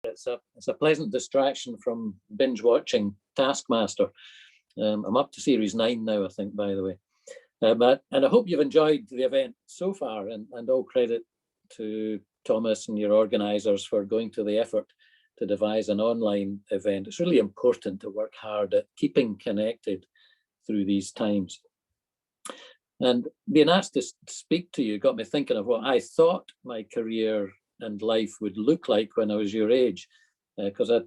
It's a pleasant distraction from binge watching Taskmaster. I'm up to series 9 now, I think, by the way. And I hope you've enjoyed the event so far, and all credit to Thomas and your organisers for going to the effort to devise an online event. It's really important to work hard at keeping connected through these times. And being asked to speak to you got me thinking of what I thought my career and life would look like when I was your age, because I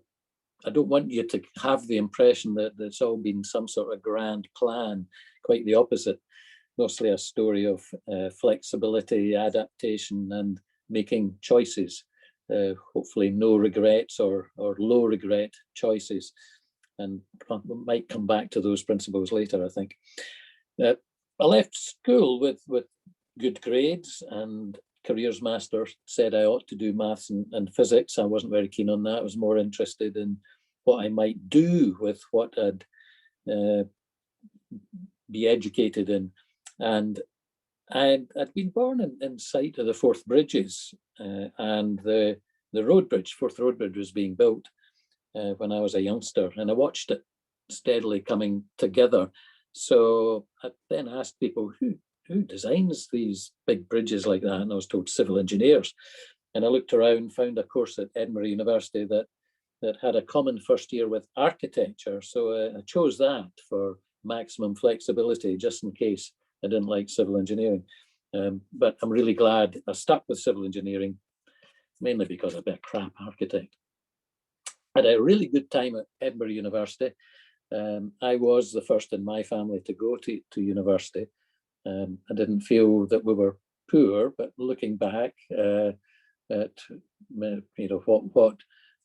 don't want you to have the impression that it's all been some sort of grand plan. Quite the opposite. Mostly a story of flexibility, adaptation, and making choices. Hopefully no regrets or low regret choices. And we might come back to those principles later, I think. I left school with good grades, and Careers Master said I ought to do maths and physics. I wasn't very keen on that. I was more interested in what I might do with what I'd be educated in. And I'd been born in sight of the Forth Bridges, and the road bridge, Forth Road Bridge, was being built when I was a youngster, and I watched it steadily coming together. So I then asked people, who designs these big bridges like that? And I was told civil engineers. And I looked around, found a course at Edinburgh University that had a common first year with architecture. So I chose that for maximum flexibility, just in case I didn't like civil engineering. But I'm really glad I stuck with civil engineering, mainly because I've been a crap architect. I had a really good time at Edinburgh University. I was the first in my family to go to university. I didn't feel that we were poor, but looking back at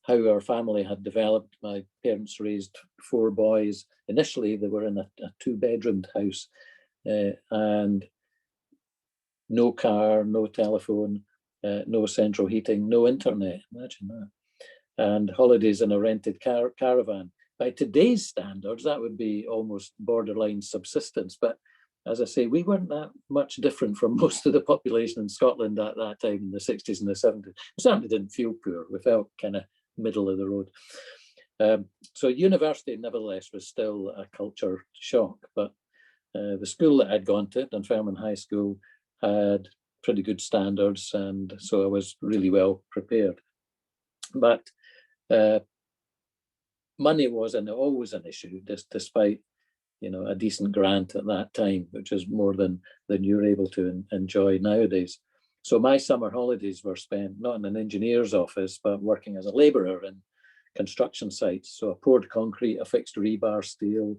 how our family had developed, my parents raised 4 boys. Initially, they were in a 2-bedroomed house, and no car, no telephone, no central heating, no internet. Imagine that. And holidays in a rented caravan. By today's standards, that would be almost borderline subsistence. But as I say, we weren't that much different from most of the population in Scotland at that time in the 60s and the 70s. We certainly didn't feel poor. We felt kind of middle of the road. So university, nevertheless, was still a culture shock. But the school that I'd gone to, Dunfermline High School, had pretty good standards, and so I was really well prepared. But money was always an issue, despite a decent grant at that time, which is more than you're able to enjoy nowadays. So my summer holidays were spent not in an engineer's office, but working as a labourer in construction sites. So I poured concrete, I fixed rebar steel.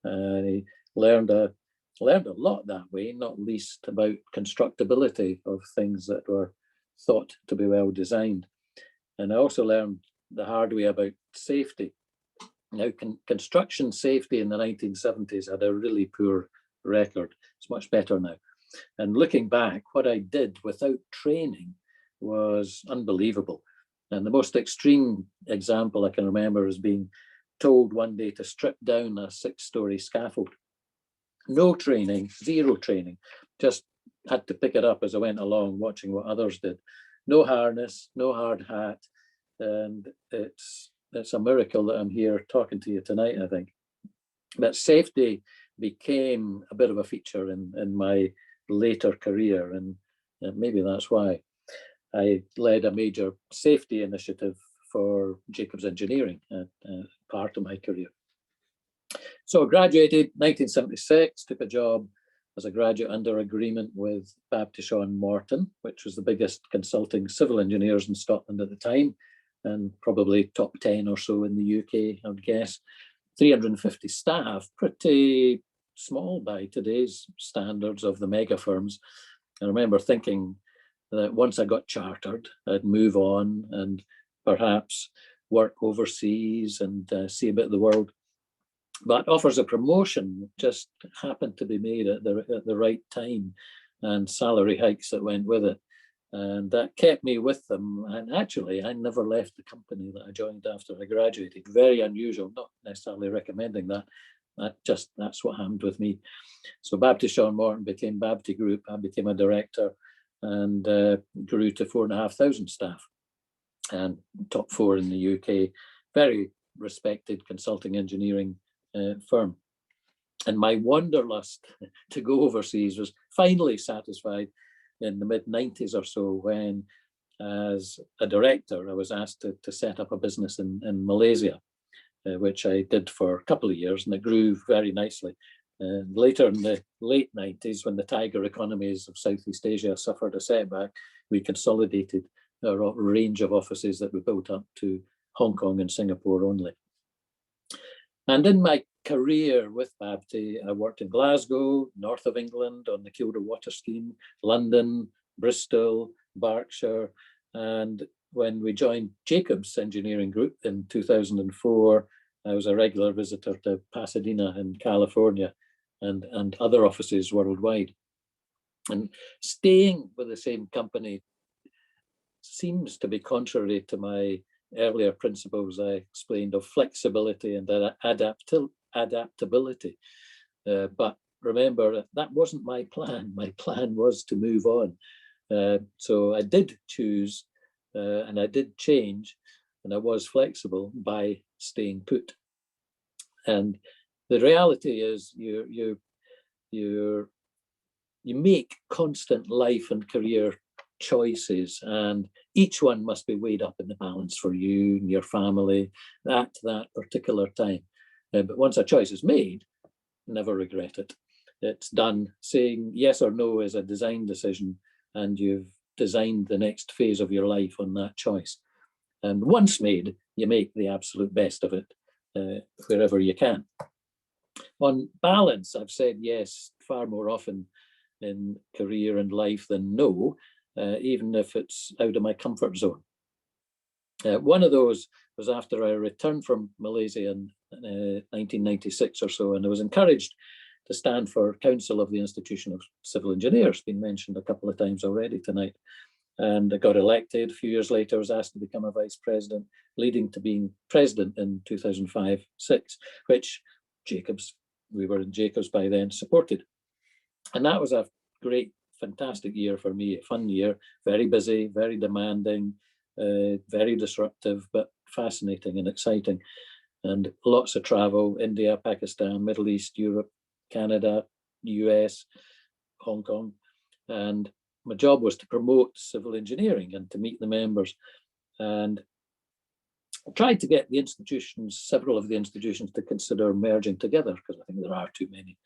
I learned a lot that way, not least about constructability of things that were thought to be well designed. And I also learned the hard way about safety. Now, construction safety in the 1970s had a really poor record. It's much better now. And looking back, what I did without training was unbelievable. And the most extreme example I can remember is being told one day to strip down a 6-story scaffold. No training, zero training, just had to pick it up as I went along, watching what others did. No harness, no hard hat. And it's a miracle that I'm here talking to you tonight, I think. But safety became a bit of a feature in my later career, and maybe that's why I led a major safety initiative for Jacobs Engineering at part of my career. So I graduated 1976, took a job as a graduate under agreement with Baptist Shaw Morton, which was the biggest consulting civil engineers in Scotland at the time, and probably top 10 or so in the UK, I would guess. 350 staff, pretty small by today's standards of the mega firms. I remember thinking that once I got chartered, I'd move on and perhaps work overseas and see a bit of the world. But offers of promotion just happened to be made at the right time, and salary hikes that went with it. And that kept me with them. And actually, I never left the company that I joined after I graduated. Very unusual, not necessarily recommending that. That's what happened with me. So Baptist Shaw Morton became Babty Group. I became a director and grew to 4,500 staff. and top 4 in the UK, very respected consulting engineering firm. And my wanderlust to go overseas was finally satisfied in the mid-90s or so, when, as a director, I was asked to set up a business in Malaysia, which I did for a couple of years, and it grew very nicely. Later in the late 90s, when the tiger economies of Southeast Asia suffered a setback, we consolidated a range of offices that we built up to Hong Kong and Singapore only. And in my career with Babty, I worked in Glasgow, north of England, on the Kielder water scheme, London, Bristol, Berkshire. And when we joined Jacobs Engineering Group in 2004, I was a regular visitor to Pasadena in California and other offices worldwide. And staying with the same company seems to be contrary to my earlier principles I explained of flexibility and adaptability. But remember, that wasn't my plan. My plan was to move on. So I did choose and I did change, and I was flexible by staying put. And the reality is you make constant life and career choices, and each one must be weighed up in the balance for you and your family at that particular time. But once a choice is made, never regret it. It's done. Saying yes or no is a design decision, and you've designed the next phase of your life on that choice. And once made, you make the absolute best of it wherever you can. On balance, I've said yes far more often in career and life than no, even if it's out of my comfort zone. One of those was after I returned from Malaysia in 1996 or so, and I was encouraged to stand for Council of the Institution of Civil Engineers, been mentioned a couple of times already tonight. And I got elected. A few years later, I was asked to become a vice president, leading to being president in 2005-06, which Jacobs, we were in Jacobs by then, supported. And that was a great, fantastic year for me, a fun year, very busy, very demanding, very disruptive, but fascinating and exciting. And lots of travel, India, Pakistan, Middle East, Europe, Canada, US, Hong Kong. And my job was to promote civil engineering and to meet the members. And I tried to get the institutions, several of the institutions, to consider merging together, because I think there are too many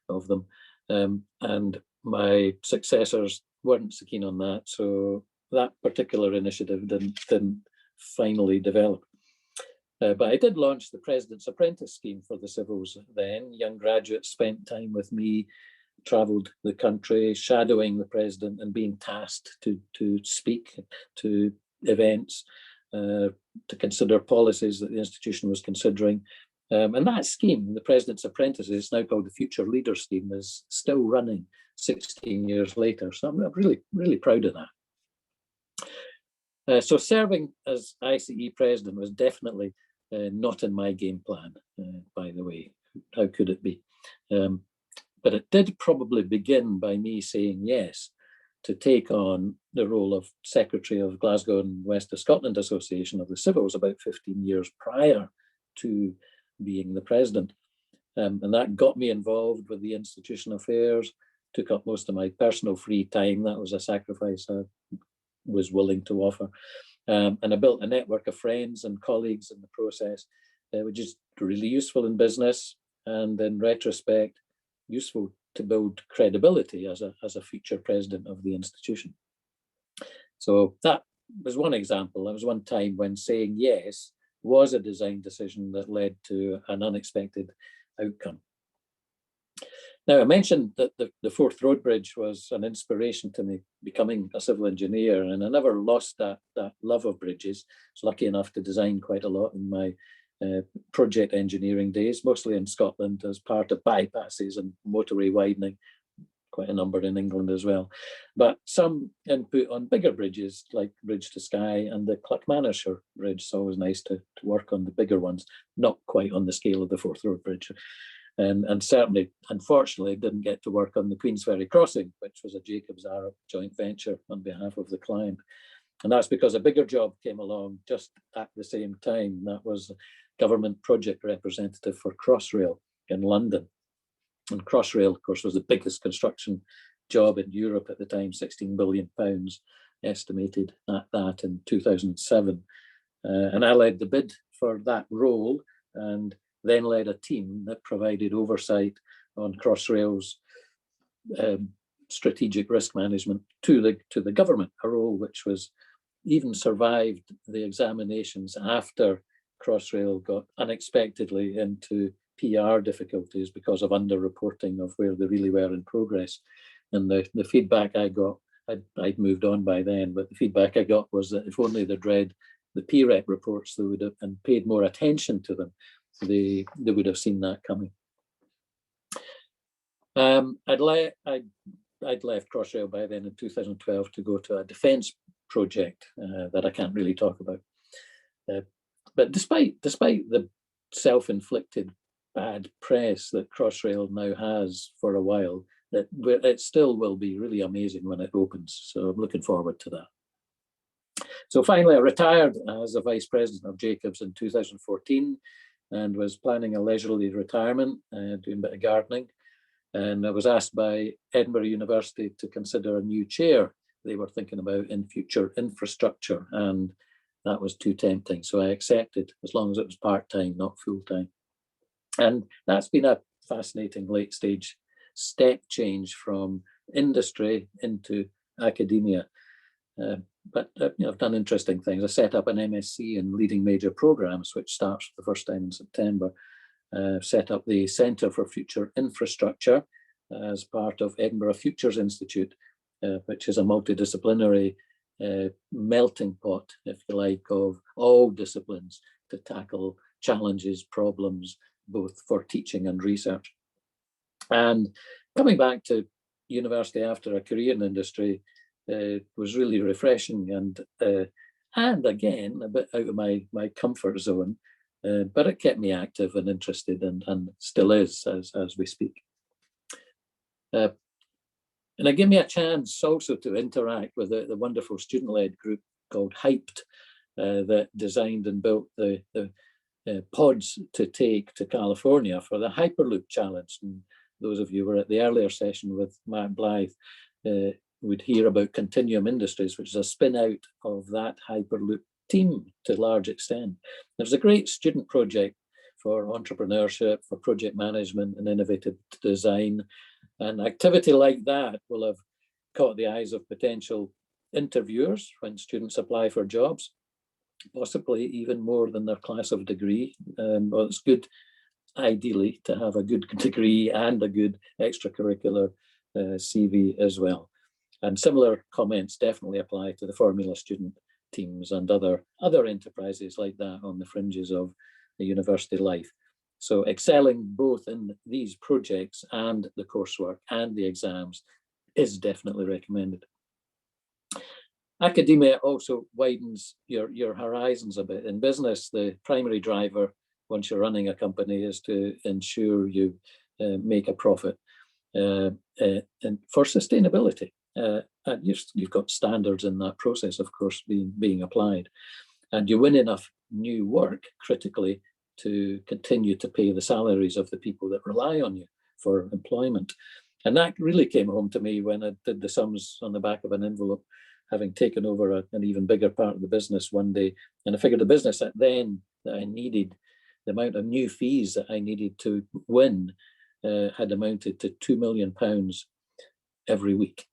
of them. And my successors weren't so keen on that. So that particular initiative didn't finally develop. But I did launch the President's Apprentice Scheme for the civils then. Young graduates spent time with me, traveled the country, shadowing the president and being tasked to speak to events, to consider policies that the institution was considering. And that scheme, the President's Apprentice, is now called the Future Leader Scheme, is still running 16 years later. So I'm really, really proud of that. So serving as ICE president was definitely not in my game plan, by the way. How could it be? But it did probably begin by me saying yes to take on the role of Secretary of Glasgow and West of Scotland Association of the Civils about 15 years prior to being the president. And that got me involved with the institution affairs, took up most of my personal free time. That was a sacrifice I was willing to offer. And I built a network of friends and colleagues in the process, which is really useful in business and in retrospect, useful to build credibility as a future president of the institution. So that was one example. There was one time when saying yes was a design decision that led to an unexpected outcome. Now, I mentioned that the Forth Road Bridge was an inspiration to me becoming a civil engineer, and I never lost that love of bridges. I was lucky enough to design quite a lot in my project engineering days, mostly in Scotland as part of bypasses and motorway widening, quite a number in England as well. But some input on bigger bridges like Bridge to Skye and the Clackmannanshire Bridge. It's always nice to work on the bigger ones, not quite on the scale of the Forth Road Bridge. And certainly, unfortunately, didn't get to work on the Queensferry Crossing, which was a Jacobs Arup joint venture on behalf of the client. And that's because a bigger job came along just at the same time. That was government project representative for Crossrail in London. And Crossrail, of course, was the biggest construction job in Europe at the time, £16 billion estimated at that in 2007. And I led the bid for that role and then led a team that provided oversight on Crossrail's strategic risk management to the government, a role which was even survived the examinations after Crossrail got unexpectedly into PR difficulties because of underreporting of where they really were in progress. And the feedback I got, I'd moved on by then, but the feedback I got was that if only they'd read the PREP reports, they would have and paid more attention to them, they would have seen that coming. I'd left Crossrail by then in 2012 to go to a defence project that I can't really talk about. But despite the self-inflicted bad press that Crossrail now has for a while, that it still will be really amazing when it opens. So I'm looking forward to that. So finally, I retired as a vice president of Jacobs in 2014 and was planning a leisurely retirement, doing a bit of gardening. And I was asked by Edinburgh University to consider a new chair they were thinking about in future infrastructure, and that was too tempting. So I accepted, as long as it was part-time, not full-time. And that's been a fascinating late-stage step change from industry into academia. But I've done interesting things. I set up an MSc in leading major programs, which starts for the first time in September. Set up the Centre for Future Infrastructure as part of Edinburgh Futures Institute, which is a multidisciplinary melting pot, if you like, of all disciplines to tackle challenges, problems, both for teaching and research. And coming back to university after a career in industry was really refreshing and again, a bit out of my comfort zone, but it kept me active and interested and still is as we speak. And it gave me a chance also to interact with the wonderful student-led group called Hyped that designed and built the pods to take to California for the Hyperloop Challenge. And those of you who were at the earlier session with Matt Blythe would hear about Continuum Industries, which is a spin out of that Hyperloop team to a large extent. There's a great student project for entrepreneurship, for project management and innovative design. An activity like that will have caught the eyes of potential interviewers when students apply for jobs, possibly even more than their class of degree. Well, it's good, ideally, to have a good degree and a good extracurricular CV as well. And similar comments definitely apply to the Formula student teams and other enterprises like that on the fringes of the university life. So excelling both in these projects and the coursework and the exams is definitely recommended. Academia also widens your horizons a bit. In business, the primary driver, once you're running a company, is to ensure you make a profit. And for sustainability, and you've got standards in that process, of course, being applied. And you win enough new work critically to continue to pay the salaries of the people that rely on you for employment. And that really came home to me when I did the sums on the back of an envelope, having taken over an even bigger part of the business one day. And I figured the business that I needed, the amount of new fees that I needed to win had amounted to £2 million every week.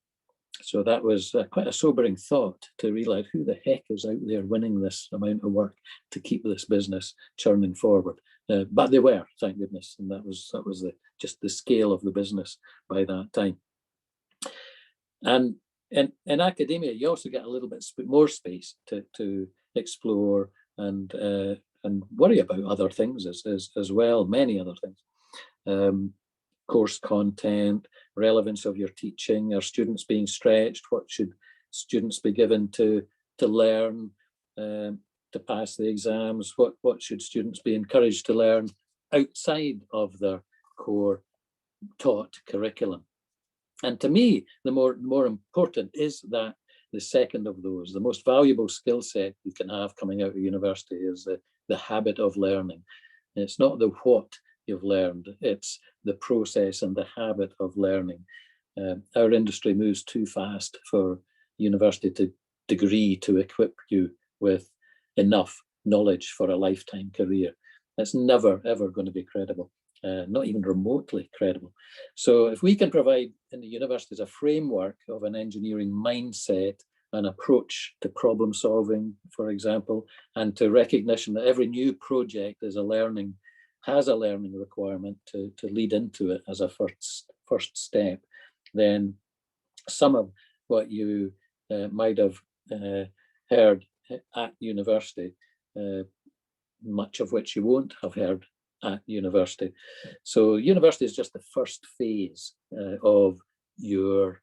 So that was quite a sobering thought to realize who the heck is out there winning this amount of work to keep this business churning forward. But they were, thank goodness, and that was just the scale of the business by that time. And in academia, you also get a little bit more space to explore and worry about other things as well, many other things. Course content, relevance of your teaching, are students being stretched? What should students be given to learn to pass the exams? What should students be encouraged to learn outside of their core taught curriculum? And to me, the more important is that the second of those. The most valuable skill set you can have coming out of university is the habit of learning. And it's not the what you've learned, it's the process and the habit of learning. Our industry moves too fast for university degree to equip you with enough knowledge for a lifetime career. That's never, ever going to be credible, not even remotely credible. So if we can provide in the universities a framework of an engineering mindset, an approach to problem solving, for example, and to recognition that every new project is has a learning requirement to lead into it as a first step, then some of what you might have heard at university, much of which you won't have heard at university. So university is just the first phase of your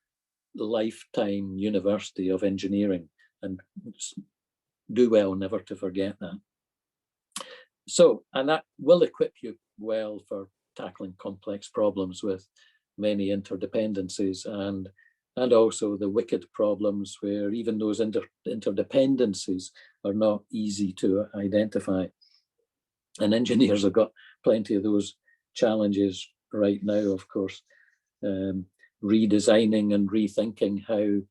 lifetime university of engineering, and do well never to forget that. So, and that will equip you well for tackling complex problems with many interdependencies and also the wicked problems where even those interdependencies are not easy to identify. And engineers have got plenty of those challenges right now, of course. Redesigning and rethinking how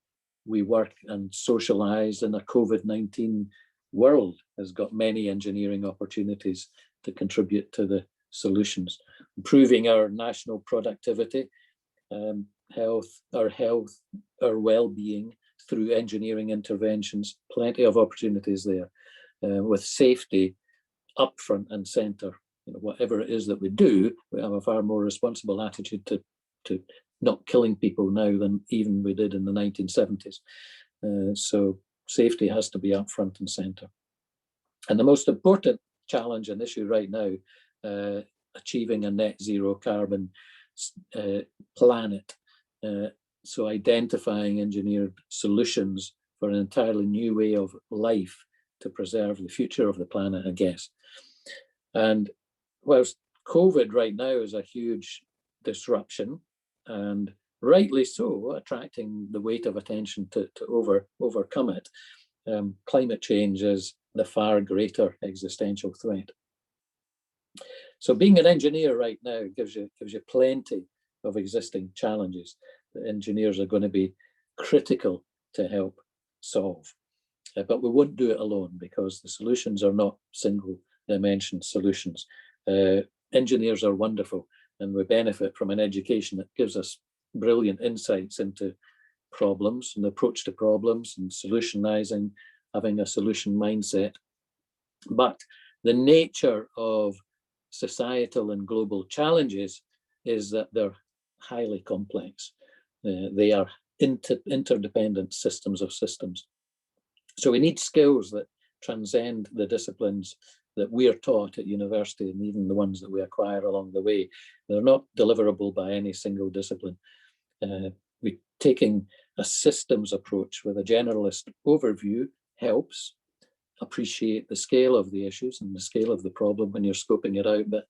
we work and socialize in a COVID-19 world has got many engineering opportunities to contribute to the solutions. Improving our national productivity, our well-being through engineering interventions, plenty of opportunities there. With safety up front and center, whatever it is that we do, we have a far more responsible attitude to not killing people now than even we did in the 1970s. So safety has to be up front and center. And the most important challenge and issue right now, achieving a net zero carbon planet. So identifying engineered solutions for an entirely new way of life to preserve the future of the planet, I guess. And whilst COVID right now is a huge disruption, and rightly so, attracting the weight of attention to overcome it, climate change is the far greater existential threat. So being an engineer right now gives you plenty of existing challenges that engineers are going to be critical to help solve. But we won't do it alone because the solutions are not single dimension solutions. Engineers are wonderful and we benefit from an education that gives us brilliant insights into problems and approach to problems and solutionizing, having a solution mindset. But the nature of societal and global challenges is that they're highly complex. They are interdependent systems of systems. So we need skills that transcend the disciplines that we are taught at university and even the ones that we acquire along the way. They're not deliverable by any single discipline. We're taking a systems approach with a generalist overview helps appreciate the scale of the issues and the scale of the problem when you're scoping it out, but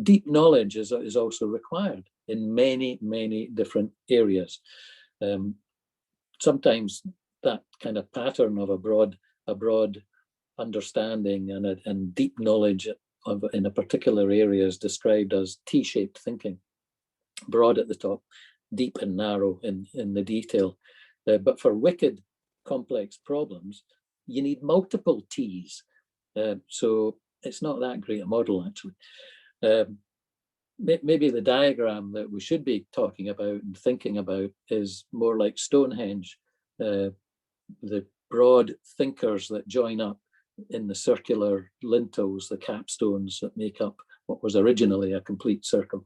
deep knowledge is also required in many, many different areas. Sometimes that kind of pattern of a broad understanding and deep knowledge in a particular area is described as T-shaped thinking, broad at the top, deep and narrow in the detail. But for wicked complex problems, you need multiple T's. So it's not that great a model, actually. Maybe the diagram that we should be talking about and thinking about is more like Stonehenge, the broad thinkers that join up in the circular lintels, the capstones that make up what was originally a complete circle.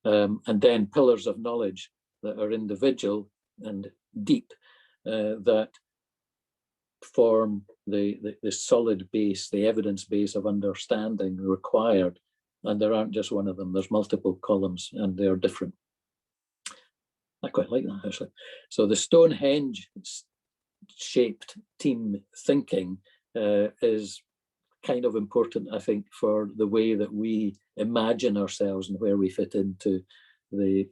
And then pillars of knowledge that are individual and deep, that form the solid base, the evidence base of understanding required. And there aren't just one of them, there's multiple columns and they're different. I quite like that, actually. So the Stonehenge shaped team thinking is kind of important, I think, for the way that we imagine ourselves and where we fit into the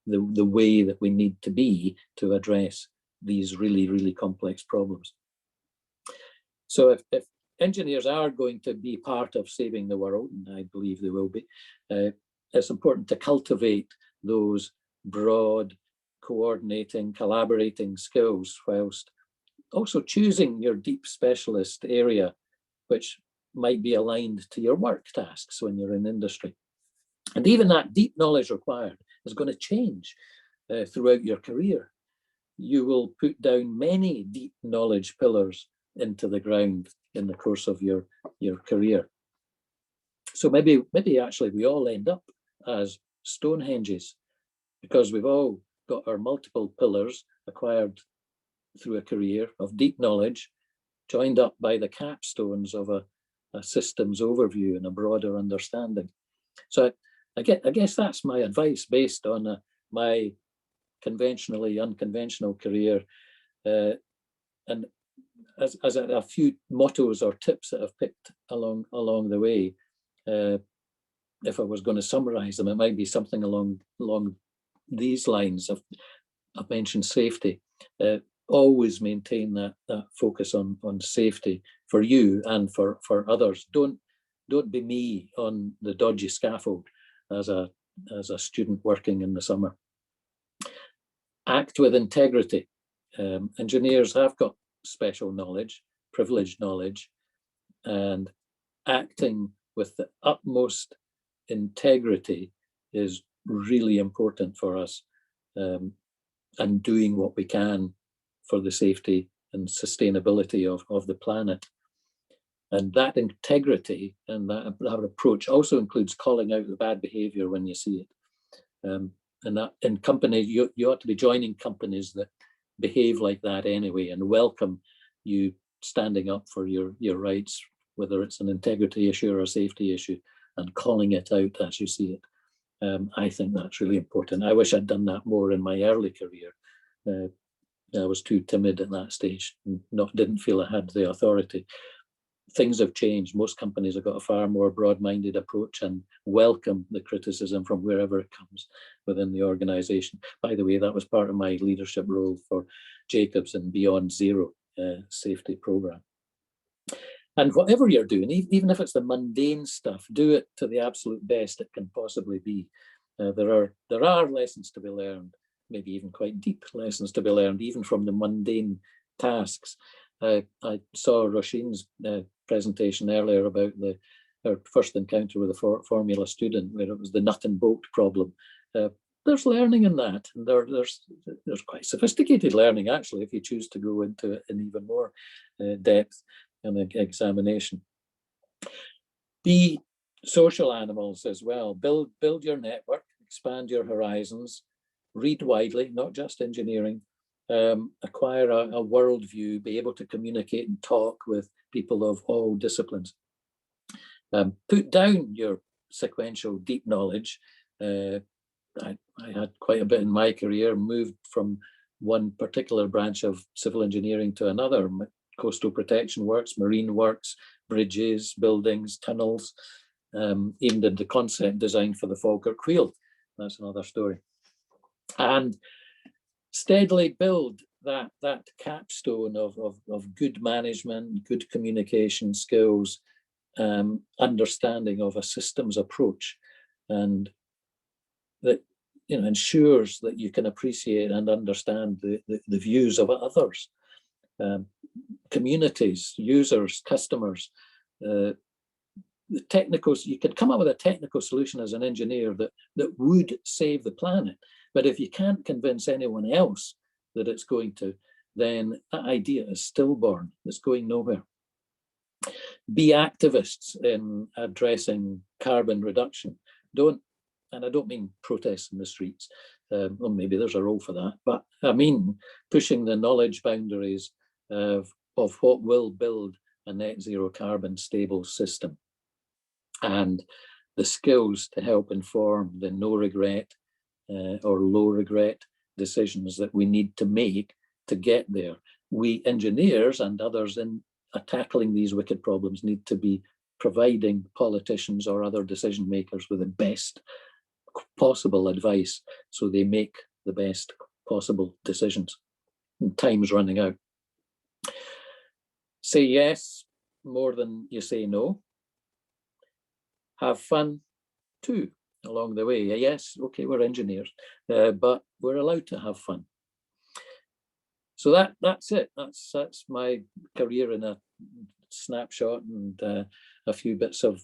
way that we need to be to address these really, really complex problems. So if engineers are going to be part of saving the world, and I believe they will be, it's important to cultivate those broad, coordinating, collaborating skills, whilst also choosing your deep specialist area, which might be aligned to your work tasks when you're in industry. And even that deep knowledge required is going to change throughout your career. You will put down many deep knowledge pillars into the ground in the course of your career. So maybe actually we all end up as Stonehenges, because we've all got our multiple pillars acquired through a career of deep knowledge, joined up by the capstones of a systems overview and a broader understanding. So I guess that's my advice based on my conventionally unconventional career, and as a few mottos or tips that I've picked along the way. If I was going to summarize them, it might be something along these lines. I've mentioned safety. Always maintain that focus on safety for you and for others. Don't be me on the dodgy scaffold as a student working in the summer. Act with integrity. Engineers have got special knowledge, privileged knowledge, and acting with the utmost integrity is really important for us, and doing what we can for the safety and sustainability of the planet. And that integrity and that approach also includes calling out the bad behavior when you see it. And that in companies, you ought to be joining companies that behave like that anyway, and welcome you standing up for your rights, whether it's an integrity issue or a safety issue, and calling it out as you see it. I think that's really important. I wish I'd done that more in my early career. I was too timid at that stage, and didn't feel I had the authority. Things have changed. Most companies have got a far more broad-minded approach and welcome the criticism from wherever it comes within the organization. By the way, that was part of my leadership role for Jacobs and Beyond Zero safety program. And whatever you're doing, even if it's the mundane stuff, do it to the absolute best it can possibly be. There are lessons to be learned, maybe even quite deep lessons to be learned, even from the mundane tasks. I saw Roisin's presentation earlier about her first encounter with a formula student, where it was the nut and bolt problem. There's learning in that, and there's quite sophisticated learning actually if you choose to go into it in even more depth and examination. Be social animals as well. Build your network, expand your horizons, read widely, not just engineering. Acquire a worldview, be able to communicate and talk with people of all disciplines. Put down your sequential deep knowledge. I had quite a bit in my career, moved from one particular branch of civil engineering to another. Coastal protection works, marine works, bridges, buildings, tunnels, even did the concept design for the Falkirk Wheel. That's another story. And steadily build that capstone of good management, good communication skills, understanding of a systems approach, and that ensures that you can appreciate and understand the views of others, communities, users, customers. The technicals, you could come up with a technical solution as an engineer that would save the planet. But if you can't convince anyone else that it's going to, then that idea is stillborn. It's going nowhere. Be activists in addressing carbon reduction. And I don't mean protests in the streets. Well, maybe there's a role for that. But I mean pushing the knowledge boundaries of what will build a net zero carbon stable system, and the skills to help inform the no regret or low regret decisions that we need to make to get there. We engineers and others in tackling these wicked problems need to be providing politicians or other decision makers with the best possible advice so they make the best possible decisions. and time's running out. Say yes more than you say no. Have fun too along the way. Yes, okay, we're engineers, but we're allowed to have fun. So that's it. That's my career in a snapshot, and a few bits of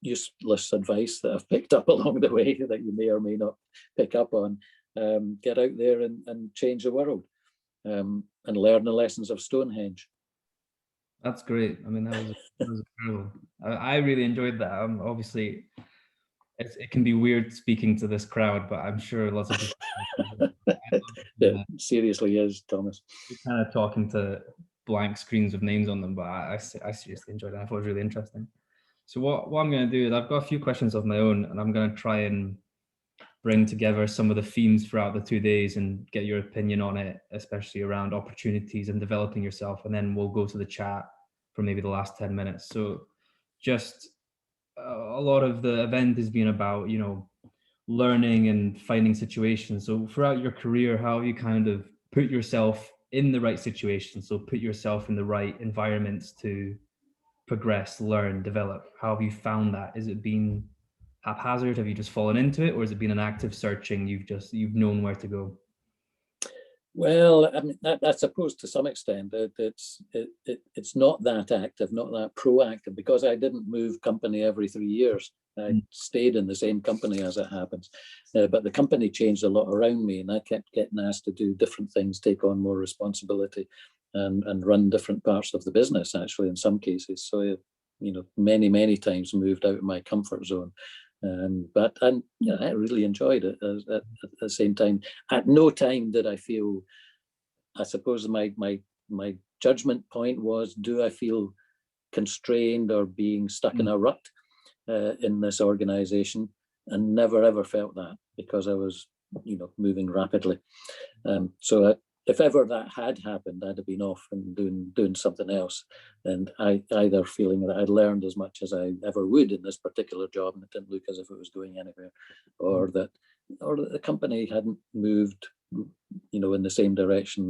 useless advice that I've picked up along the way that you may or may not pick up on. Get out there and change the world, and learn the lessons of Stonehenge. That's great. I mean, that was incredible. I really enjoyed that. Obviously, it can be weird speaking to this crowd, but I'm sure lots of people. It seriously is, Thomas. You're kind of talking to blank screens with names on them, but I seriously enjoyed it. I thought it was really interesting. So what I'm going to do is I've got a few questions of my own, and I'm going to try and bring together some of the themes throughout the 2 days and get your opinion on it, especially around opportunities and developing yourself. And then we'll go to the chat for maybe the last 10 minutes. So just a lot of the event has been about, learning and finding situations. So throughout your career, how have you kind of put yourself in the right situation? So put yourself in the right environments to progress, learn, develop. How have you found that? Has it been haphazard? Have you just fallen into it, or has it been an active searching? You've known where to go? Well, I mean, I suppose to some extent it's not that active, not that proactive, because I didn't move company every 3 years. I stayed in the same company as it happens, but the company changed a lot around me, and I kept getting asked to do different things, take on more responsibility, and run different parts of the business. Actually, in some cases, so many times moved out of my comfort zone. But I really enjoyed it. At the same time, at no time did I feel. I suppose my judgment point was: do I feel constrained or being stuck in a rut in this organization? And never ever felt that, because I was, moving rapidly. So if ever that had happened, I'd have been off and doing something else, and I either feeling that I'd learned as much as I ever would in this particular job, and it didn't look as if it was going anywhere, or that the company hadn't moved, in the same direction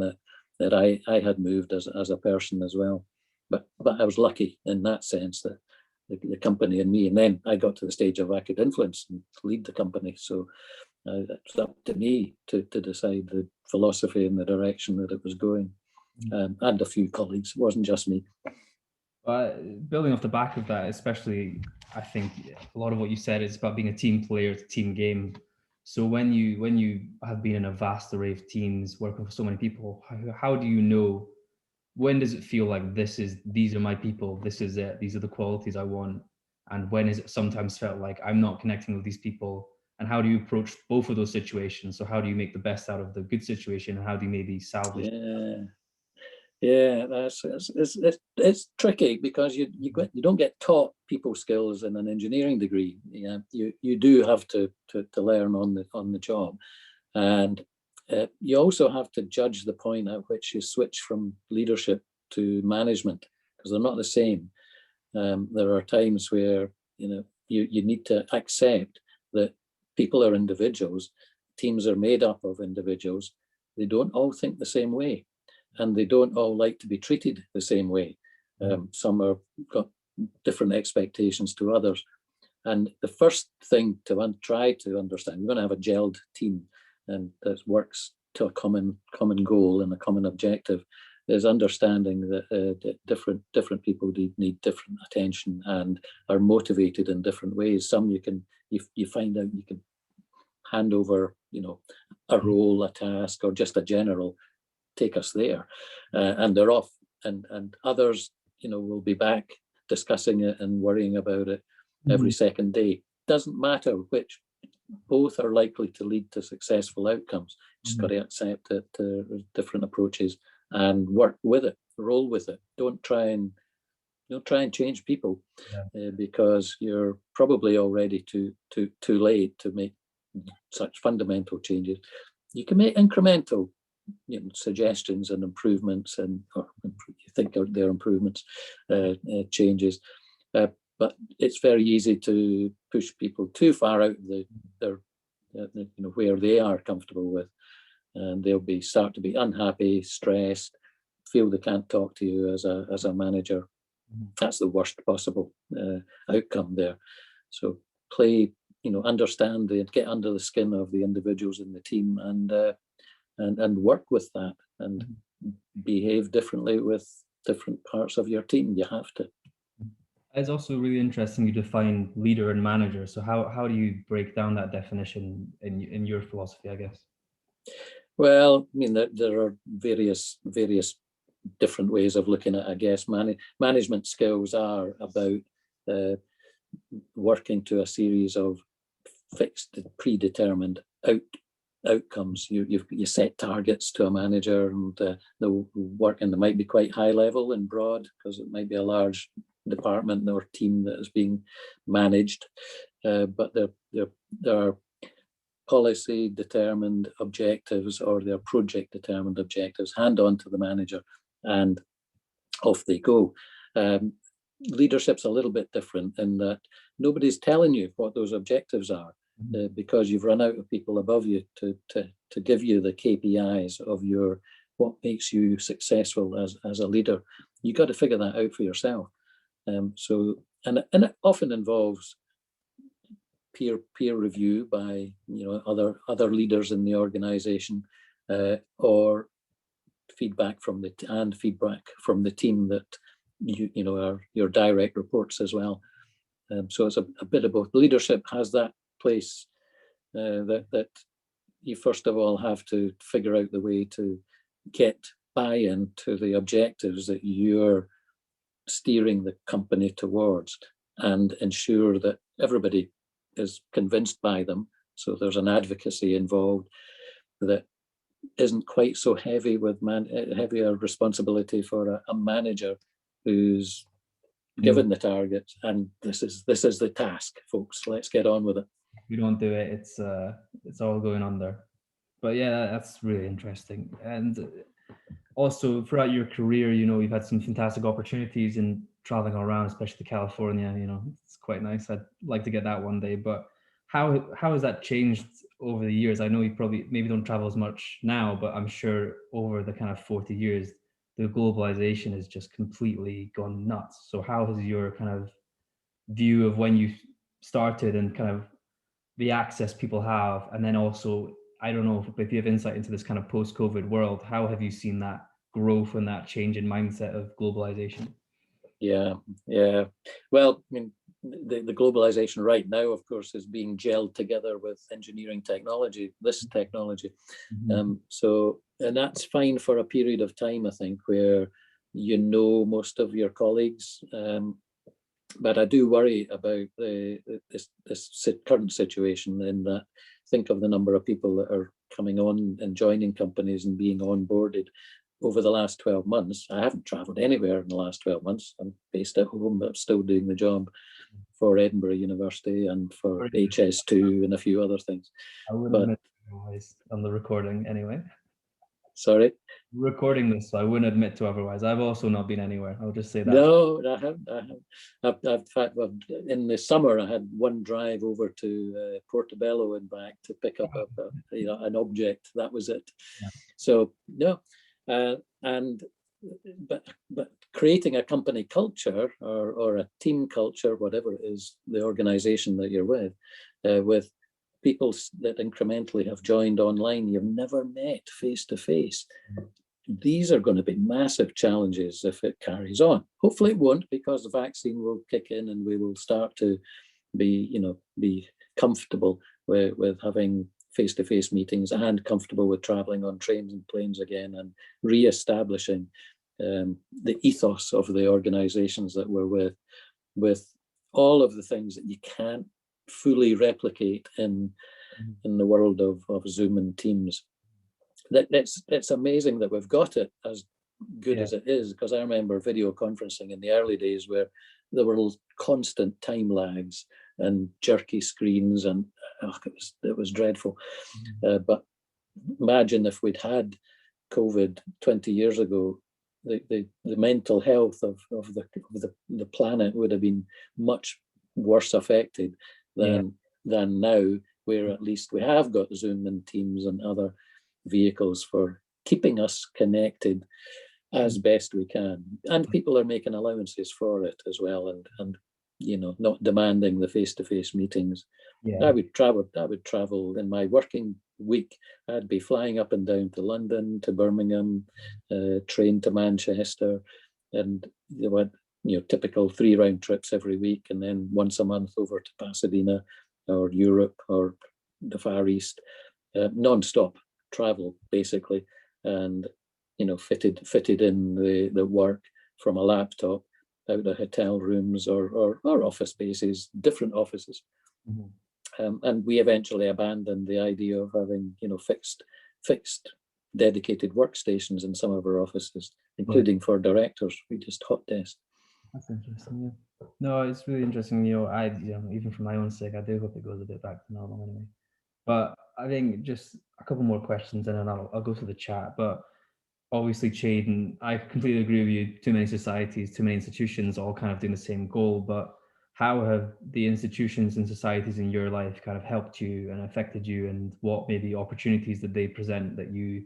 that I had moved as a person as well. But I was lucky in that sense that the company and me, and then I got to the stage of I could influence and lead the company. So it's up to me to decide the philosophy and the direction that it was going. And a few colleagues, it wasn't just me. Building off the back of that, especially, I think a lot of what you said is about being a team player, it's a team game. So when you have been in a vast array of teams, working with so many people, how do you know, when does it feel like these are my people, this is it, these are the qualities I want? And when is it sometimes felt like I'm not connecting with these people? And how do you approach both of those situations? So how do you make the best out of the good situation, and how do you maybe salvage? Yeah, it's tricky, because you don't get taught people skills in an engineering degree. Yeah, you do have to learn on the job, and you also have to judge the point at which you switch from leadership to management, because they're not the same. There are times where you need to accept that people are individuals, teams are made up of individuals. They don't all think the same way, and they don't all like to be treated the same way. Some are got different expectations to others. And the first thing to try to understand, we're going to have a gelled team, and that works to a common goal and a common objective, is understanding that different people need different attention and are motivated in different ways. Some you find out you can hand over, a role, a task, or just a general, take us there, and they're off, and others, will be back discussing it and worrying about it every second day. Doesn't matter which, both are likely to lead to successful outcomes. Just got to accept that different approaches and work with it, roll with it. Don't try and change people, because you're probably already too late to make such fundamental changes. You can make incremental suggestions and improvements, or you think they're improvements, changes, but it's very easy to push people too far out of their where they are comfortable with. and they'll start to be unhappy, stressed, feel they can't talk to you as a manager. That's the worst possible outcome there. So play, understand get under the skin of the individuals in the team, and work with that, and behave differently with different parts of your team. You have to. It's also really interesting you define leader and manager. So how do you break down that definition in your philosophy, I guess? Well, I mean, there are various different ways of looking at, I guess. Management skills are about working to a series of fixed, predetermined outcomes. You set targets to a manager, and they'll work, and they might be quite high level and broad because it might be a large department or team that is being managed, but there are policy determined objectives, or their project determined objectives, hand on to the manager, and off they go. Leadership's a little bit different in that nobody's telling you what those objectives are, because you've run out of people above you to give you the KPIs of what makes you successful as a leader. You got to figure that out for yourself. So it often involves peer review by other leaders in the organization, or feedback from the team that are your direct reports as well. So it's a bit of both. Leadership has that place that you first of all have to figure out the way to get buy-in to the objectives that you're steering the company towards, and ensure that everybody is convinced by them. So there's an advocacy involved that isn't quite so heavy with heavier responsibility for a manager who's given the target, and this is the task, folks. Let's get on with it. If you don't do it, it's all going under. But yeah, that's really interesting. And also throughout your career, you've had some fantastic opportunities in traveling around, especially to California. It's quite nice. I'd like to get that one day. But how has that changed over the years? I know you probably maybe don't travel as much now, but I'm sure over the kind of 40 years, the globalization has just completely gone nuts. So how has your kind of view of when you started and kind of the access people have, and then also, I don't know if you have insight into this kind of post-COVID world, how have you seen that growth and that change in mindset of globalization? Yeah. Well, I mean, the globalization right now, of course, is being gelled together with engineering technology, this technology. So, and that's fine for a period of time, I think, where most of your colleagues. But I do worry about this current situation, in that think of the number of people that are coming on and joining companies and being onboarded over the last 12 months. I haven't traveled anywhere in the last 12 months. I'm based at home, but I'm still doing the job for Edinburgh University and for HS2 and a few other things. I wouldn't admit otherwise on the recording anyway. Sorry? Recording this, so I wouldn't admit to otherwise. I've also not been anywhere. I'll just say that. No, I haven't. In the summer, I had one drive over to Portobello and back to pick up an object. That was it. Yeah. So no, but creating a company culture or a team culture, whatever it is, the organization that you're with people that incrementally have joined online, you've never met face to face. These are going to be massive challenges if it carries on. Hopefully it won't, because the vaccine will kick in and we will start to be comfortable with having face-to-face meetings, and comfortable with traveling on trains and planes again, and re-establishing the ethos of the organizations that we're with all of the things that you can't fully replicate in the world of Zoom and Teams. It's amazing that we've got it as good as it is, because I remember video conferencing in the early days where there were constant time lags and jerky screens, and it was dreadful. But imagine if we'd had COVID 20 years ago, the mental health of the planet would have been much worse affected than now, where at least we have got Zoom and Teams and other vehicles for keeping us connected as best we can. And people are making allowances for it as well, and you know, not demanding the face-to-face meetings. Yeah. I would travel in my working week. I'd be flying up and down to London, to Birmingham, train to Manchester, and typical 3 round trips every week, and then once a month over to Pasadena or Europe or the Far East, non-stop travel basically, and you know, fitted in the work from a laptop out of hotel rooms or office spaces, different offices. Mm-hmm. And we eventually abandoned the idea of having, you know, fixed dedicated workstations in some of our offices, including for directors. We just hot desk. That's interesting. Yeah. No, it's really interesting. You know, even for my own sake, I do hope it goes a bit back to normal anyway. But I think just a couple more questions, and then I'll go to the chat. But obviously, Chaden, I completely agree with you. Too many societies, too many institutions, all kind of doing the same goal. But how have the institutions and societies in your life kind of helped you and affected you, and what maybe opportunities did they present that you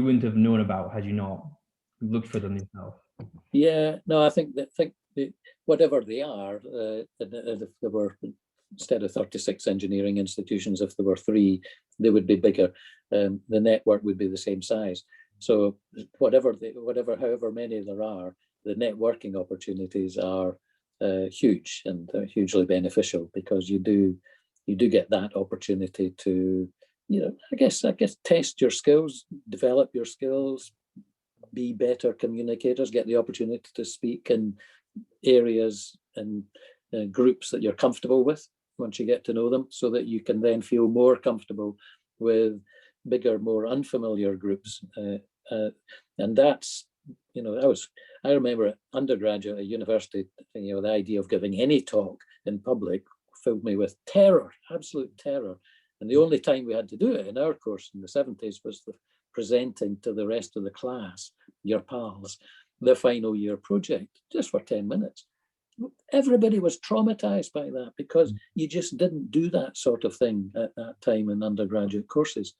wouldn't have known about had you not looked for them yourself? Yeah, no, I think whatever they are, if there were, instead of 36 engineering institutions, if there were 3, they would be bigger. The network would be the same size. So however many there are, the networking opportunities are huge and hugely beneficial, because you do get that opportunity to, you know, I guess test your skills, develop your skills, be better communicators, get the opportunity to speak in areas and groups that you're comfortable with once you get to know them, so that you can then feel more comfortable with bigger, more unfamiliar groups. And that's, you know, I remember at undergraduate at university, you know, the idea of giving any talk in public filled me with terror, absolute terror. And the only time we had to do it in our course in the 70s was the presenting to the rest of the class, your pals, the final year project, just for 10 minutes. Everybody was traumatized by that, because you just didn't do that sort of thing at that time in undergraduate courses.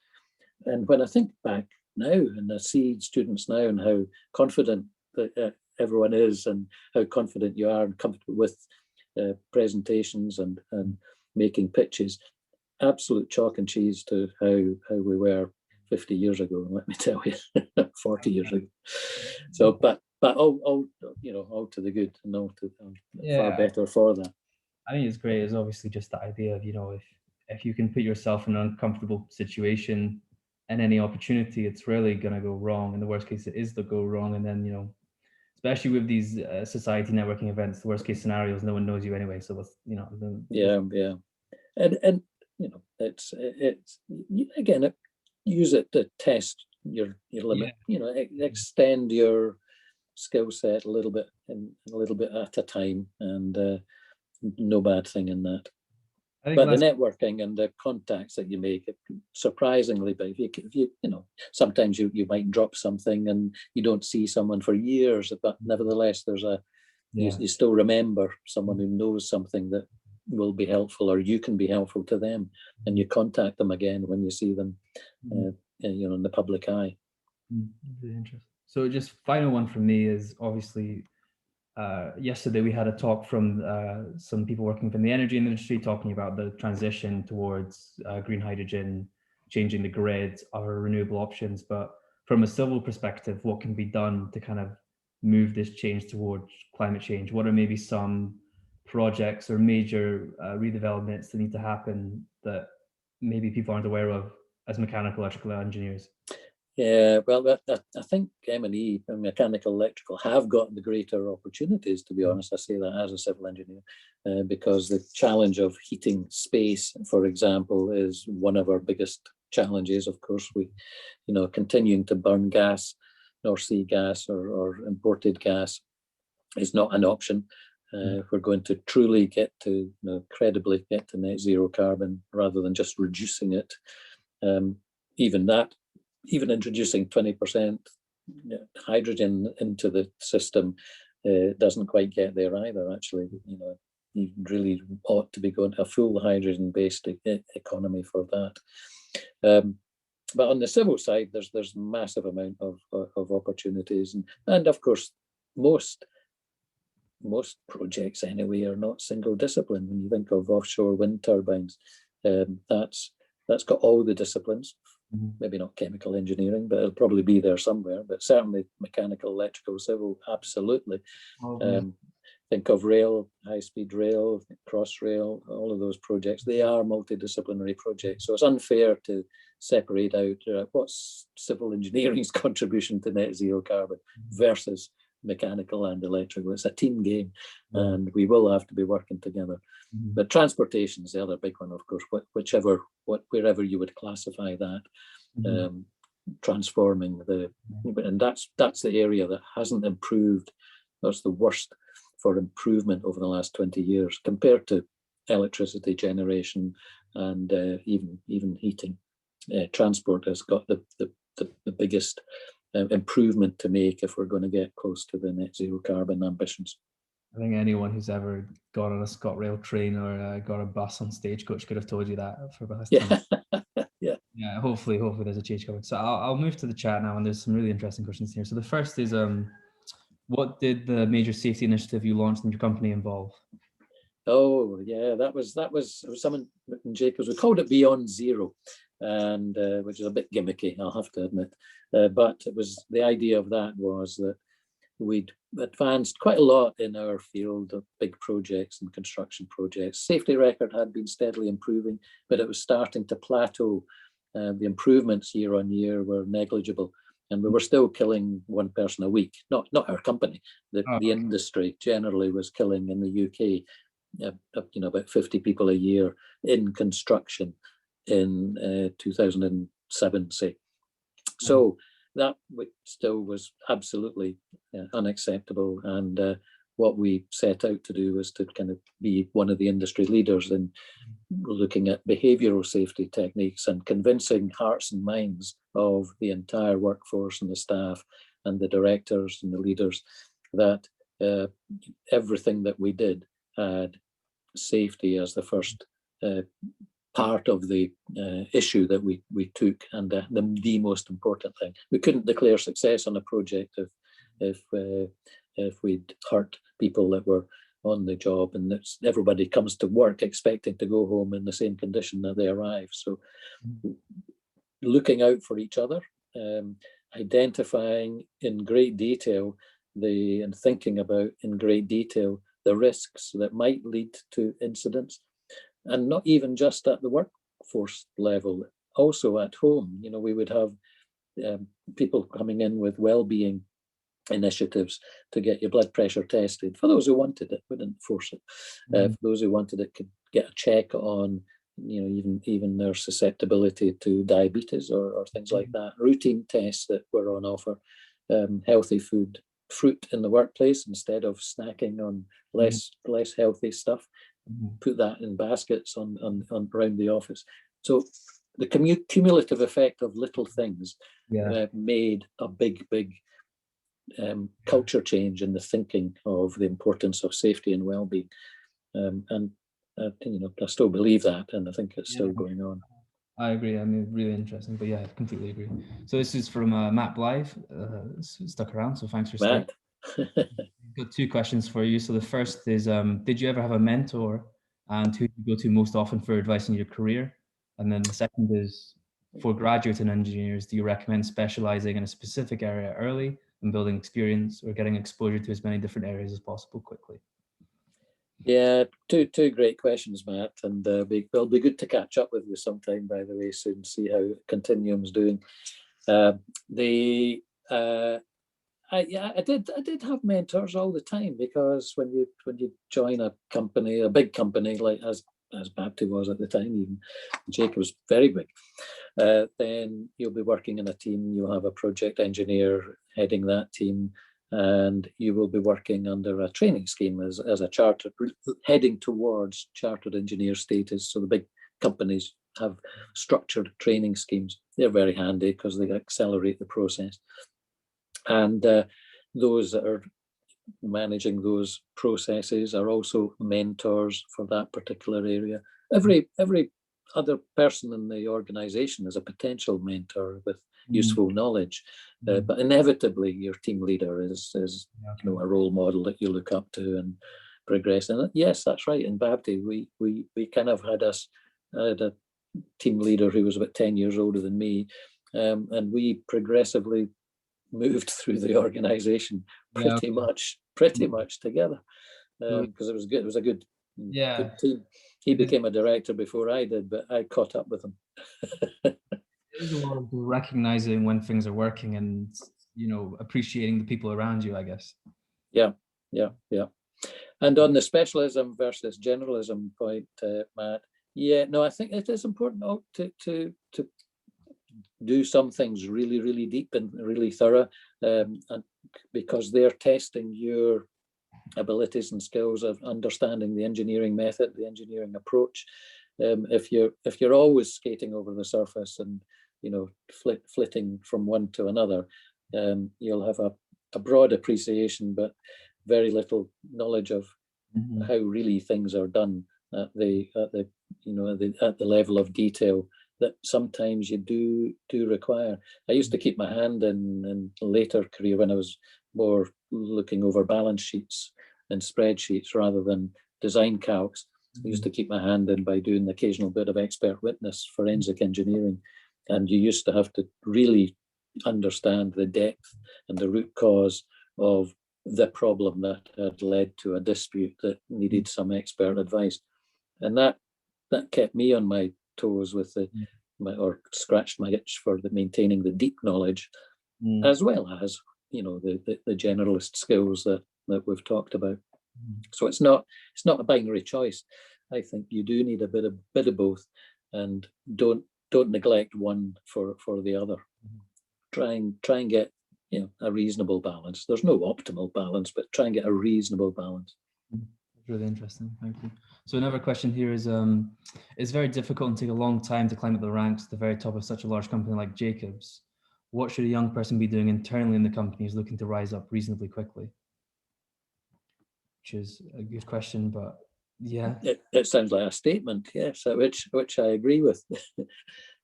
And when I think back now, and I see students now and how confident that everyone is, and how confident you are and comfortable with presentations and making pitches, absolute chalk and cheese to how we were 50 years ago, let me tell you, 40 years ago. So, but all you know, all to the good, and all to far better for that. I think it's great. It's obviously just the idea of, you know, if you can put yourself in an uncomfortable situation and any opportunity, it's really going to go wrong. In the worst case, it is to go wrong. And then, you know, especially with these society networking events, the worst case scenario is no one knows you anyway. So what's, you know, yeah. And you know, it's again, use it to test your limit. You know, extend your skill set a little bit at a time, and no bad thing in that. But the networking and the contacts that you make, surprisingly, but if you know, sometimes you might drop something and you don't see someone for years, but nevertheless, there's you still remember someone who knows something that will be helpful, or you can be helpful to them, and you contact them again when you see them, you know, in the public eye. Really interesting. So just final one from me is, obviously, yesterday we had a talk from some people working from the energy industry, talking about the transition towards green hydrogen, changing the grid, our renewable options. But from a civil perspective, what can be done to kind of move this change towards climate change? What are maybe some projects or major redevelopments that need to happen that maybe people aren't aware of as mechanical electrical engineers? Yeah, well, I think M&E and mechanical electrical have got the greater opportunities, to be honest. I say that as a civil engineer, because the challenge of heating space, for example, is one of our biggest challenges. Of course, we, you know, continuing to burn gas, North Sea gas or imported gas is not an option. If we're going to truly get to, you know, credibly get to net zero carbon, rather than just reducing it, even introducing 20% hydrogen into the system doesn't quite get there either. Actually, you know, you really ought to be going to a full hydrogen-based economy for that. But on the civil side, there's massive amount of opportunities, and of course most projects anyway are not single discipline. When you think of offshore wind turbines, that's got all the disciplines. Maybe not chemical engineering, but it'll probably be there somewhere. But certainly mechanical, electrical, civil, absolutely. Think of rail, high-speed rail, Crossrail, all of those projects. They are multidisciplinary projects. So it's unfair to separate out what's civil engineering's contribution to net zero carbon versus mechanical and electrical. It's a team game, and we will have to be working together. But transportation is the other big one, of course, wherever you would classify that. Transforming and that's the area that hasn't improved. That's the worst for improvement over the last 20 years compared to electricity generation and even heating. Transport has got the biggest improvement to make if we're going to get close to the net zero carbon ambitions. I think anyone who's ever gone on a ScotRail train or got a bus on Stagecoach could have told you that for the last time. Yeah. Hopefully there's a change coming. So I'll move to the chat now, and there's some really interesting questions here. So the first is, what did the major safety initiative you launched in your company involve? Oh yeah, that was someone in Jacobs. We called it Beyond Zero, and which is a bit gimmicky, I'll have to admit. But it was, the idea of that was that we'd advanced quite a lot in our field of big projects and construction projects. Safety record had been steadily improving, but it was starting to plateau. The improvements year on year were negligible, and we were still killing one person a week. Not our company. The industry generally was killing in the UK, about 50 people a year in construction in 2007, say. So that still was absolutely unacceptable, and what we set out to do was to kind of be one of the industry leaders in looking at behavioral safety techniques and convincing hearts and minds of the entire workforce and the staff and the directors and the leaders that everything that we did had safety as the first part of the issue that we took, and the most important thing. We couldn't declare success on a project if we'd hurt people that were on the job, and everybody comes to work expecting to go home in the same condition that they arrive. So looking out for each other, identifying in great detail and thinking about in great detail the risks that might lead to incidents, and not even just at the workforce level, also at home. We would have people coming in with well-being initiatives to get your blood pressure tested. For those who wanted it, we didn't force it. For those who wanted it, could get a check on, even their susceptibility to diabetes or things like that. Routine tests that were on offer. Healthy fruit in the workplace instead of snacking on less healthy stuff. Put that in baskets on around the office. So the cumulative effect of little things made a big culture change in the thinking of the importance of safety and well-being. And I still believe that, and I think it's still going on. I agree. I mean, really interesting, but yeah, I completely agree. So this is from Matt Blythe, stuck around, so thanks for staying. I've got two questions for you. So the first is, did you ever have a mentor, and who do you go to most often for advice in your career? And then the second is, for graduates and engineers, do you recommend specializing in a specific area early and building experience, or getting exposure to as many different areas as possible quickly? Yeah, two great questions, Matt, and it'll be good to catch up with you sometime, by the way, soon, see how Continuum's doing. I did have mentors all the time, because when you join a company, a big company like as Bapti was at the time, even Jake was very big, then you'll be working in a team. You'll have a project engineer heading that team, and you will be working under a training scheme as a chartered, heading towards chartered engineer status. So the big companies have structured training schemes. They're very handy because they accelerate the process. And those that are managing those processes are also mentors for that particular area. Every other person in the organization as a potential mentor with useful knowledge. But inevitably, your team leader is you know, a role model that you look up to and progress. And yes, that's right. In Babty, we kind of had a team leader who was about 10 years older than me, and we progressively moved through the organization pretty much together, because it was good. It was a good team. He became a director before I did, but I caught up with him. There's a lot of recognizing when things are working and, you know, appreciating the people around you, I guess. Yeah. And on the specialism versus generalism point, Matt, I think it is important to do some things really, really deep and really thorough, and because they're testing your abilities and skills of understanding the engineering method, the engineering approach. If you're always skating over the surface and, you know, flitting from one to another, you'll have a broad appreciation, but very little knowledge of how really things are done at the level of detail that sometimes you do require. I used to keep my hand in later career when I was more looking over balance sheets and spreadsheets rather than design calcs. I used to keep my hand in by doing the occasional bit of expert witness, forensic engineering. And you used to have to really understand the depth and the root cause of the problem that had led to a dispute that needed some expert advice. And that kept me on my toes with or scratched my itch for maintaining the deep knowledge, as well as, you know, the generalist skills that we've talked about. So it's not a binary choice. I think you do need a bit of both, and don't neglect one for the other. Try and get, you know, a reasonable balance. There's no optimal balance, but try and get a reasonable balance. Really interesting. Thank you. So another question here is, it's very difficult and take a long time to climb up the ranks to the very top of such a large company like Jacobs. What should a young person be doing internally in the company who's looking to rise up reasonably quickly? Which is a good question, but yeah. It sounds like a statement, yes, which I agree with.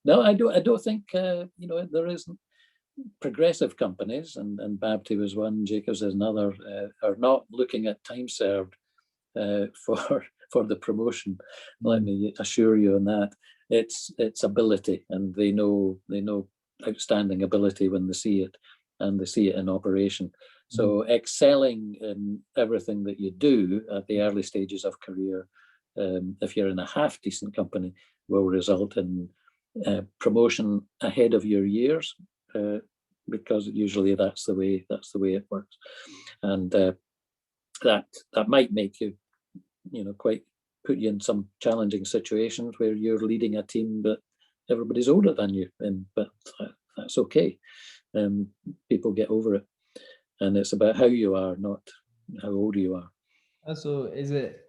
No, I don't think, you know, there isn't. Progressive companies, and Babty was one, Jacobs is another, are not looking at time served for the promotion. Let me assure you on that. It's ability, and they know outstanding ability when they see it, and they see it in operation. So excelling in everything that you do at the early stages of career, if you're in a half decent company, will result in promotion ahead of your years, because usually that's the way it works, and that might make you, you know, quite put you in some challenging situations where you're leading a team but everybody's older than you, but that's okay. People get over it, and it's about how you are, not how old you are. So is it,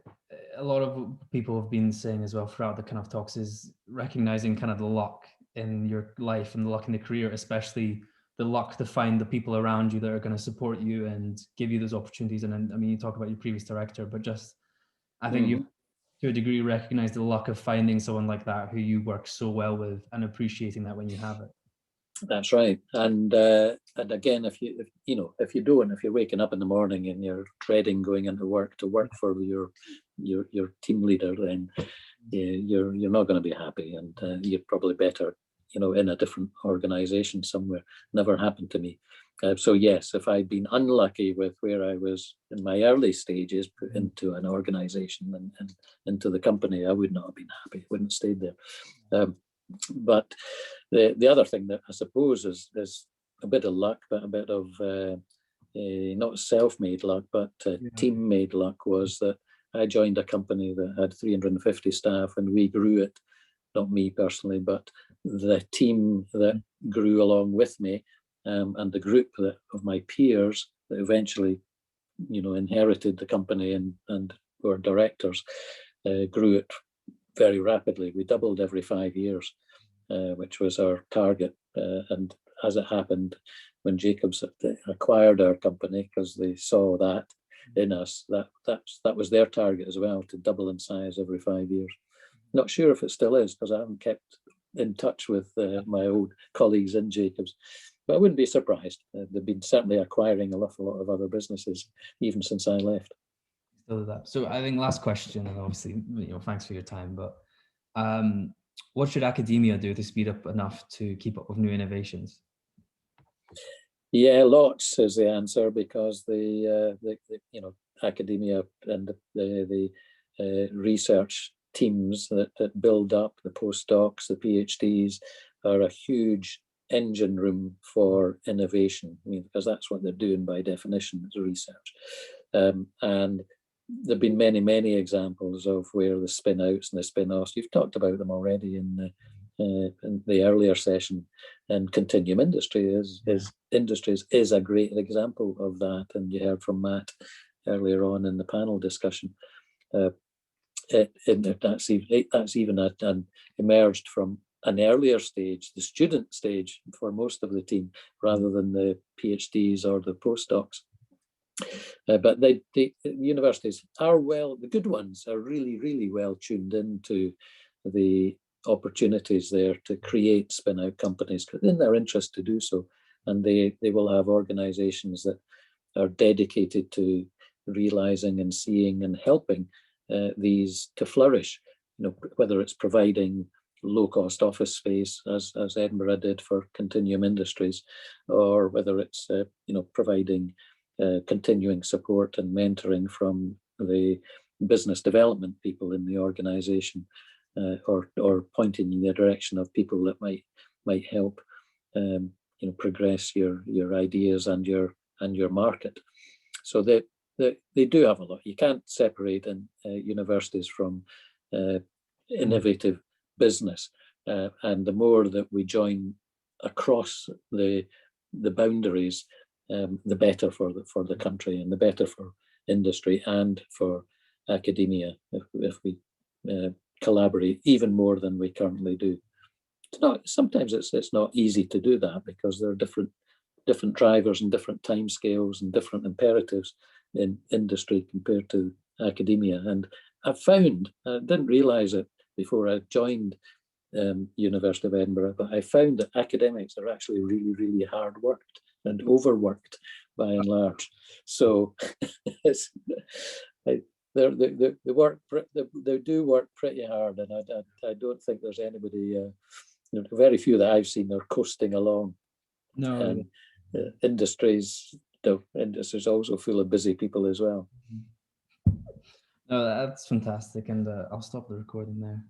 a lot of people have been saying as well throughout the kind of talks, is recognizing kind of the luck in your life and the luck in the career, especially the luck to find the people around you that are going to support you and give you those opportunities. And I mean, you talk about your previous director, but just, I think you to a degree recognize the luck of finding someone like that who you work so well with and appreciating that when you have it. That's right. And again, if you're waking up in the morning and you're dreading going into work to work for your team leader, then you're not going to be happy, and you're probably better, you know, in a different organization somewhere. Never happened to me. So yes, if I'd been unlucky with where I was in my early stages, put into an organization and into the company, I would not have been happy. Wouldn't have stayed there. But the other thing that I suppose is a bit of luck, but a bit of not self-made luck, but team-made luck, was that I joined a company that had 350 staff, and we grew it. Not me personally, but the team that grew along with me, and the group of my peers that eventually, you know, inherited the company and were directors, grew it very rapidly. We doubled every 5 years, which was our target. And as it happened, when Jacobs acquired our company, because they saw that in us, that was their target as well, to double in size every 5 years. Not sure if it still is, because I haven't kept in touch with my old colleagues in Jacobs, but I wouldn't be surprised. They've been certainly acquiring an awful lot of other businesses even since I left. Still do that. So I think last question, and obviously, thanks for your time, but what should academia do to speed up enough to keep up with new innovations? Yeah, lots is the answer, because the academia and the research teams that build up the postdocs, the PhDs, are a huge engine room for innovation. I mean, because that's what they're doing by definition, is research. And there've been many, many examples of where the spin outs and the spin offs, you've talked about them already in the earlier session, and continuum industries is a great example of that. And you heard from Matt earlier on in the panel discussion. That's even emerged from an earlier stage, the student stage for most of the team, rather than the PhDs or the postdocs. But the universities are the good ones are really, really well tuned into the opportunities there to create spin-out companies, in their interest to do so. And they will have organizations that are dedicated to realizing and seeing and helping these to flourish, whether it's providing low-cost office space, as Edinburgh did for Continuum Industries, or whether it's providing continuing support and mentoring from the business development people in the organization, or pointing in the direction of people that might help progress your ideas and your market. So they do have a lot. You can't separate universities from innovative business, and the more that we join across the boundaries, the better for the country, and the better for industry and for academia, if we collaborate even more than we currently do. Sometimes it's not easy to do that, because there are different drivers and different timescales and different imperatives in industry compared to academia. And I didn't realize it before I joined University of Edinburgh, but I found that academics are actually really, really hard worked and overworked by and large. So they do work pretty hard, and I don't think there's anybody, very few that I've seen are coasting along. No. Industries also full of busy people as well. No, that's fantastic, and I'll stop the recording there.